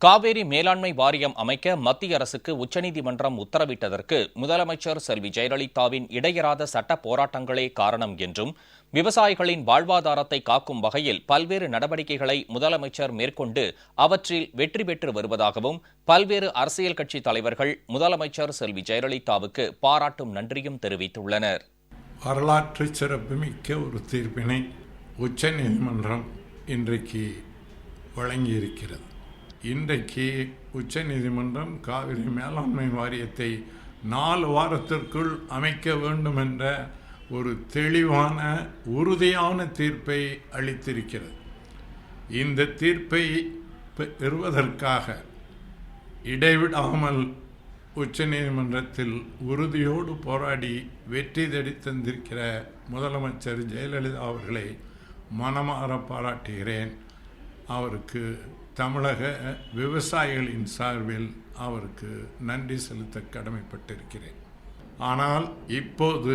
காவிரி மேலாண்மை வாரியம் அமைக்க மத்திய அரசுக்கு உச்சநீதிமன்றம் உத்தரவிட்டதற்கு முதலமைச்சர் செல்வி ஜெயலலிதாவின் இடையறாத சட்ட போராட்டங்களே காரணம் என்றும், விவசாயிகளின் வாழ்வாதாரத்தை காக்கும் வகையில் பல்வேறு நடவடிக்கைகளை முதலமைச்சர் மேற்கொண்டு அவற்றில் வெற்றி பெற்று வருவதாகவும் பல்வேறு அரசியல் கட்சித் தலைவர்கள் முதலமைச்சர் செல்வி ஜெயலலிதாவுக்கு பாராட்டும் நன்றியும் தெரிவித்துள்ளனர். வரலாற்று சிறப்புமிக்க ஒரு தீர்ப்பினை உச்சநீதிமன்றம் இன்றைக்கு வழங்கியிருக்கிறது. இன்றைக்கு உச்சநீதிமன்றம் காவிரி மேலாண்மை வாரியத்தை 4 வாரத்திற்குள் அமைக்க வேண்டும் என்ற ஒரு தெளிவான உறுதியான தீர்ப்பை அளித்திருக்கிறது. இந்த தீர்ப்பை பெறுவதற்காக இடைவிடாமல் உச்சநீதிமன்றத்தில் உறுதியோடு போராடி வெற்றி தேடி தந்திருக்கிற முதலமைச்சர் ஜெயலலிதா அவர்களை மனமாற பாராட்டுகிறேன். அவருக்கு தமிழக விவசாயிகளின் சார்பில் அவருக்கு நன்றி செலுத்த கடமைப்பட்டிருக்கிறேன். ஆனால் இப்போது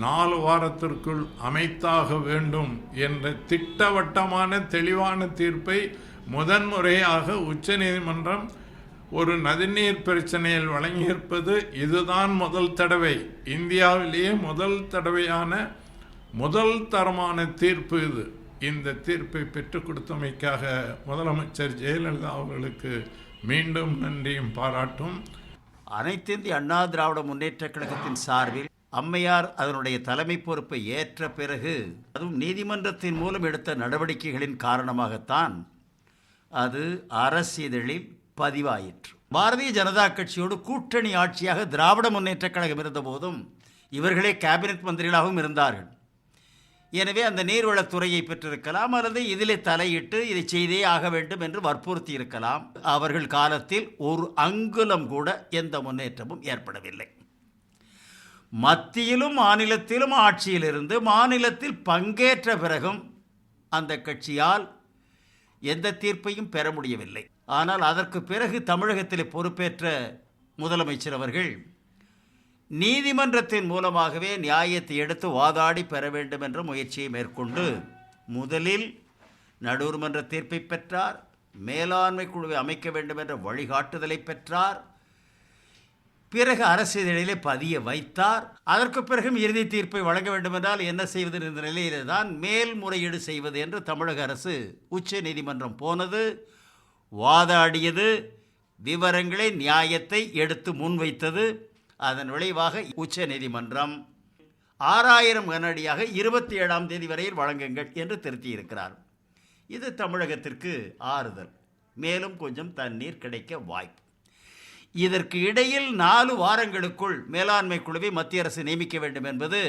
4 வாரத்திற்குள் அமைத்தாக வேண்டும் என்ற திட்டவட்டமான தெளிவான தீர்ப்பை முதன்முறையாக உச்சநீதிமன்றம் ஒரு நதிநீர் பிரச்சனையில் வழங்கியிருப்பது இதுதான் முதல் தடவை. இந்தியாவிலேயே முதல் தடவையான முதல் தரமான தீர்ப்பு இது. இந்த தீர்ப்பை பெற்றுக் கொடுத்தமைக்காக முதலமைச்சர் ஜெயலலிதா அவர்களுக்கு மீண்டும் நன்றியும் பாராட்டும். அனைத்திந்திய அண்ணா திராவிட முன்னேற்றக் கழகத்தின் சார்பில் அம்மையார் அதனுடைய தலைமை பொறுப்பை ஏற்ற பிறகு, அதுவும் நீதிமன்றத்தின் மூலம் எடுத்த நடவடிக்கைகளின் காரணமாகத்தான் அது அரசிதழில் பதிவாயிற்று. பாரதிய ஜனதா கட்சியோடு கூட்டணி ஆட்சியாக திராவிட முன்னேற்றக் கழகம் இருந்த போதும் இவர்களே கேபினெட் மந்திரிகளாகவும் இருந்தார்கள். எனவே அந்த நீர்வளத்துறையை பெற்றிருக்கலாம், அல்லது இதிலே தலையிட்டு இதை செய்தே ஆக வேண்டும் என்று வற்புறுத்தி இருக்கலாம். அவர்கள் காலத்தில் ஒரு அங்குலம் கூட எந்த முன்னேற்றமும் ஏற்படவில்லை. மத்தியிலும் மாநிலத்திலும் ஆட்சியிலிருந்து மாநிலத்தில் பங்கேற்ற பிறகும் அந்த கட்சியால் எந்த தீர்ப்பையும் பெற முடியவில்லை. ஆனால் அதற்கு பிறகு தமிழகத்தில் பொறுப்பேற்ற முதலமைச்சர் அவர்கள் நீதிமன்றத்தின் மூலமாகவே நியாயத்தை எடுத்து வாதாடி பெற வேண்டும் என்ற முயற்சியை மேற்கொண்டு முதலில் நடுவர் மன்ற தீர்ப்பை பெற்றார், மேலாண்மை குழுவை அமைக்க வேண்டும் என்ற வழிகாட்டுதலை பெற்றார், பிறகு அரசியலிலே பதிய வைத்தார். அதற்கு பிறகும் இறுதி தீர்ப்பை வழங்க வேண்டும் என்றால் என்ன செய்வது என்ற நிலையிலே தான் மேல்முறையீடு செய்வது என்று தமிழக அரசு உச்ச நீதிமன்றம் போனது, வாதாடியது, விவரங்களை நியாயத்தை எடுத்து முன்வைத்தது. அதன் விளைவாக உச்ச நீதிமன்றம் 6000 கனஅடியாக 27ஆம் தேதி வரையில் வழங்குங்கள் என்று திருத்தியிருக்கிறார். இது தமிழகத்திற்கு ஆறுதல், மேலும் கொஞ்சம் தண்ணீர் கிடைக்க வாய்ப்பு. இதற்கு இடையில் 4 வாரங்களுக்குள் மேலாண்மை குழுவை மத்திய அரசு நியமிக்க வேண்டும் என்பது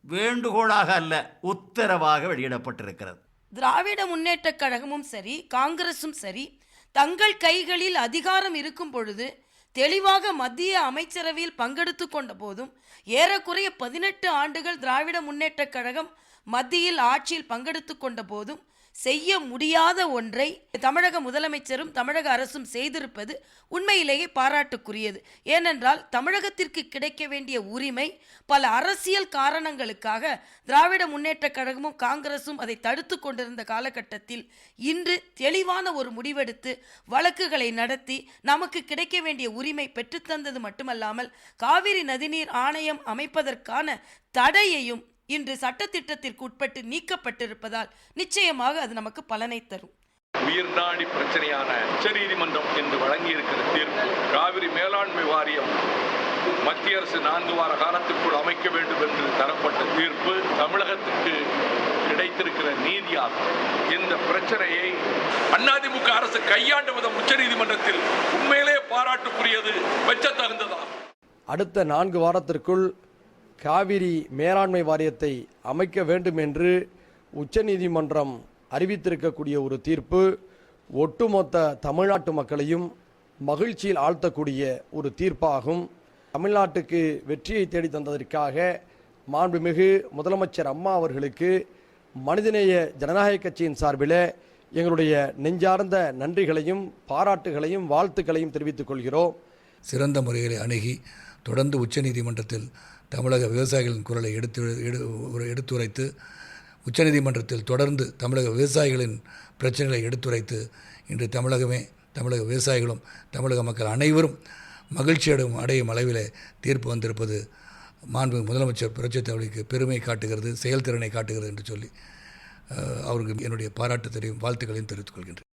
வேண்டுகோளாக அல்ல, உத்தரவாக வெளியிடப்பட்டிருக்கிறது. திராவிட முன்னேற்றக் கழகமும் சரி, காங்கிரசும் சரி, தங்கள் கைகளில் அதிகாரம் இருக்கும் பொழுது தெளிவாக மத்திய அமைச்சரவையில் பங்கெடுத்து கொண்ட போதும், ஏறக்குறைய 18 ஆண்டுகள் திராவிட முன்னேற்றக் கழகம் மத்தியில் ஆட்சியில் பங்கெடுத்து கொண்ட போதும் செய்ய முடியாத ஒன்றை தமிழக முதலமைச்சரும் தமிழக அரசும் செய்திருப்பது உண்மையிலேயே பாராட்டுக்குரியது. ஏனென்றால் தமிழகத்திற்கு கிடைக்க வேண்டிய உரிமை பல அரசியல் காரணங்களுக்காக திராவிட முன்னேற்றக் கழகமும் காங்கிரசும் அதை தடுத்து கொண்டிருந்த காலகட்டத்தில் இன்று தெளிவான ஒரு முடிவெடுத்து வழக்குகளை நடத்தி நமக்கு கிடைக்க வேண்டிய உரிமை பெற்றுத்தந்தது மட்டுமல்லாமல் காவிரி நதிநீர் ஆணையம் அமைப்பதற்கான தடையையும் இன்று சட்டத்திட்டத்திற்கு உட்பட்டு நீக்கப்பட்டிருப்பதால் நிச்சயமாக அது நமக்கு பலனை தரும். உயிர்நாடி பிரச்சனையான உச்சநீதிமன்றம் என்று வழங்கியிருக்கிற தீர்ப்பு, காவிரி மேலாண்மை வாரியம் மத்திய அரசு 4 வார காலத்திற்குள் அமைக்க வேண்டும் என்று தரப்பட்ட தீர்ப்பு தமிழகத்துக்கு கிடைத்திருக்கிற நீதியாகும். இந்த பிரச்சனையை அதிமுக அரசு கையாண்ட விதம் உச்சநீதிமன்றத்தில் உண்மையிலே பாராட்டுக்குரியது, மெச்சத்தகுந்ததாகும். அடுத்த 4 வாரத்திற்குள் காவிரி மேலாண்மை வாரியத்தை அமைக்க வேண்டும் என்று உச்சநீதிமன்றம் அறிவித்திருக்கக்கூடிய ஒரு தீர்ப்பு ஒட்டுமொத்த தமிழ்நாட்டு மக்களையும் மகிழ்ச்சியில் ஆழ்த்தக்கூடிய ஒரு தீர்ப்பாகும். தமிழ்நாட்டுக்கு வெற்றியை தேடி தந்ததற்காக மாண்புமிகு முதலமைச்சர் அம்மா அவர்களுக்கு மனிதநேய ஜனநாயக கட்சியின் சார்பில் எங்களுடைய நெஞ்சார்ந்த நன்றிகளையும் பாராட்டுகளையும் வாழ்த்துக்களையும் தெரிவித்துக் கொள்கிறோம். சிறந்த முறைகளை அணுகி தொடர்ந்து உச்சநீதிமன்றத்தில் தமிழக விவசாயிகளின் குரலை எடுத்துரைத்து உச்சநீதிமன்றத்தில் தொடர்ந்து தமிழக விவசாயிகளின் பிரச்சனைகளை எடுத்துரைத்து இன்று தமிழகமே தமிழக விவசாயிகளும் தமிழக மக்கள் அனைவரும் மகிழ்ச்சி அடையும் அளவில் தீர்ப்பு வந்திருப்பது மாண்பு முதலமைச்சர் புரட்சித் தலைவருக்கு பெருமை காட்டுகிறது, செயல்திறனை காட்டுகிறது என்று சொல்லி அவருக்கு என்னுடைய பாராட்டு தெரியும், வாழ்த்துக்களையும் தெரிவித்துக் கொள்கின்றேன்.